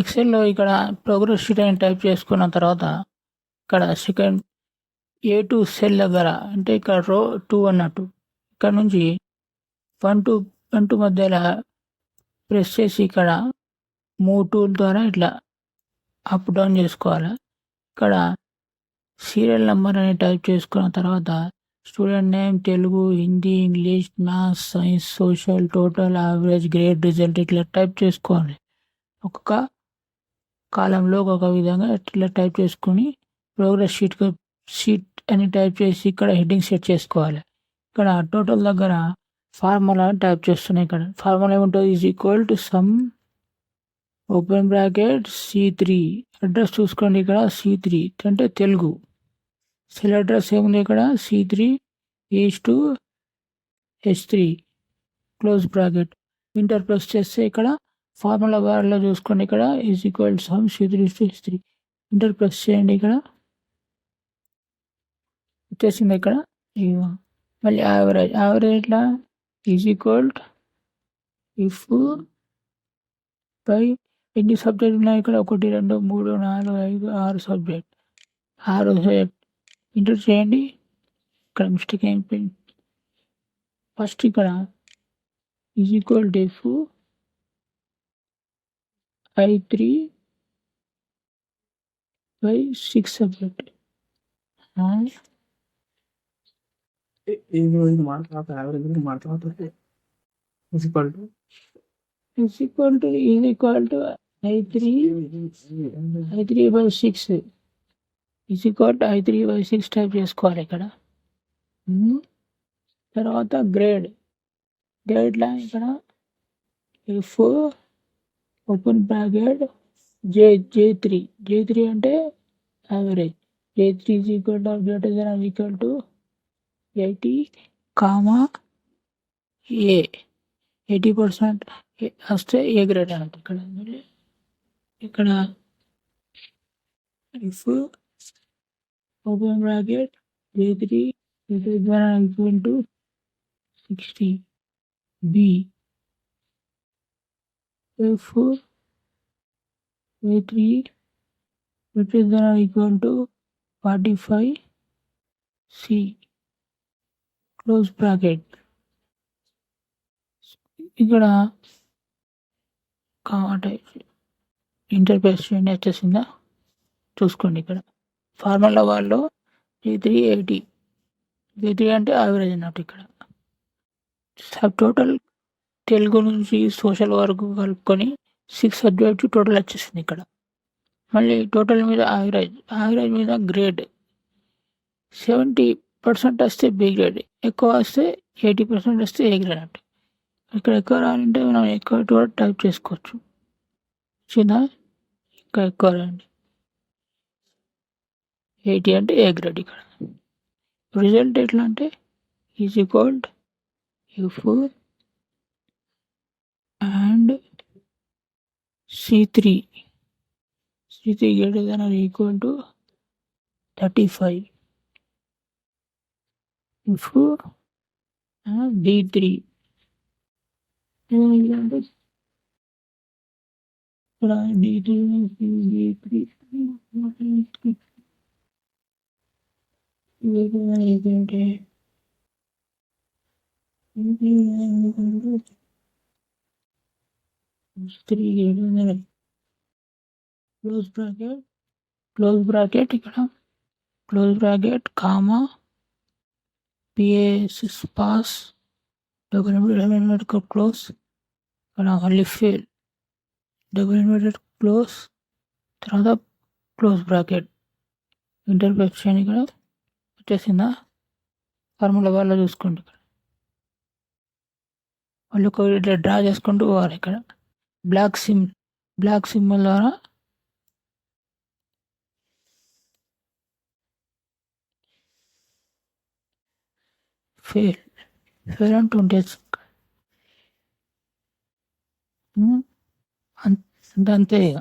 ఎక్సెల్‌లో ఇక్కడ progress sheet అని type చేసుకున్న తర్వాత ఇక్కడ సెకండ్ A2 సెల్ దగ్గర అంటే ఇక్కడ రో 2 అన్నట్టు. ఇక్కడ నుంచి 1-2 మధ్యలో ప్రెస్ చేసి ఇక్కడ మూవ్ టూల్ ద్వారా ఇట్లా అప్ డౌన్ చేసుకోవాలి. ఇక్కడ సీరియల్ నంబర్ అని టైప్ చేసుకున్న తర్వాత student name Telugu, Hindi, English, maths, science, social, total, average, grade, result ఇట్లా టైప్ చేసుకోవాలి. ఒక్కొక్క కాలంలో ఒక్కొక్క విధంగా ఇట్లా టైప్ చేసుకొని ప్రోగ్రెస్ షీట్ అని టైప్ చేసి ఇక్కడ హెడ్డింగ్ సెట్ చేసుకోవాలి. ఇక్కడ టోటల్ దగ్గర ఫార్ములా టైప్ చేస్తున్నాయి. ఇక్కడ ఫార్ములా ఏముంటుంది, is equal to some open bracket C3 address చూసుకోండి. ఇక్కడ C3 అంటే తెలుగు. సెల్ అడ్రస్ ఏముంది ఇక్కడ C3:H3 close bracket. Inter press చేస్తే ఇక్కడ ఫార్ములా బార్లో చూసుకోండి. ఇక్కడ is equal to some C3:H3 inter press చేయండి. ఇక్కడ వచ్చేసింది. ఇక్కడ మళ్ళీ యావరేజ్ ఇట్లా is equal to if by ఎన్ని సబ్జెక్ట్ ఉన్నాయి ఇక్కడ 1 2 3 4 5 6 సబ్జెక్ట్ 6 సబ్జెక్ట్ ఇంటర్ చేయండి. ఇక్కడ మిస్టేక్ అయిపోయింది. ఫస్ట్ ఇక్కడ is equal to if I3/6 subject is equal to I3/6 is equal to I3/6 type చేసుకోవాలి. ఇక్కడ తర్వాత గ్రేడ్ లా ఇక్కడ F ఓపెన్ బ్రాకెట్ J3 అంటే average. J3 is equal to greater than or equal to 80, A 80% వస్తే A grade అన్నట్టు. ఇక్కడ if open bracket J3 greater than or equal to 60, B if A3 greater than or equal to 45, C close bracket. ఇక్కడ ఇంటర్ప్రెస్ చేయండి. వచ్చేసిందా చూసుకోండి. ఇక్కడ formula వాళ్ళు J3 అంటే యావరేజ్ అన్నట్టు. ఇక్కడ సబ్ టోటల్ తెలుగు నుంచి సోషల్ వరకు కలుపుకొని 6 సబ్జెక్ట్ టోటల్ వచ్చేసింది. ఇక్కడ మళ్ళీ టోటల్ మీద యావరేజ్ మీద గ్రేడ్ 70% వస్తే బి గ్రేడ్, ఎక్కువ వస్తే 80% వస్తే ఏ గ్రేడ్ అన్నట్టు. ఇక్కడ ఎక్కువ రావాలంటే మనం ఎక్కువ కూడా టైప్ చేసుకోవచ్చు. చిన్న ఇంకా ఎక్కువ రాండి 80 అంటే ఏ గ్రేడ్. ఇక్కడ రిజల్ట్ ఎట్లా అంటే is equal if and C3 greater than or equal to 35 if D3 close bracket ఇక్కడ close bracket comma PS pass double inverted close. ఇక్కడ మళ్ళీ ఫెయిల్ డబుల్ ఇన్వర్టెడ్ క్లోజ్ తర్వాత క్లోజ్ బ్రాకెట్ ఇంటర్ప్రెషన్. ఇక్కడ వచ్చేసిందా ఫార్ములా బార్లో చూసుకోండి. ఇక్కడ వాళ్ళు ఒక ఇట్లా డ్రా చేసుకుంటూ పోవాలి. ఇక్కడ బ్లాక్ సింబల్ ద్వారా ఫెయిల్ అంటూ ఉంటుంది. అంతే ఇక.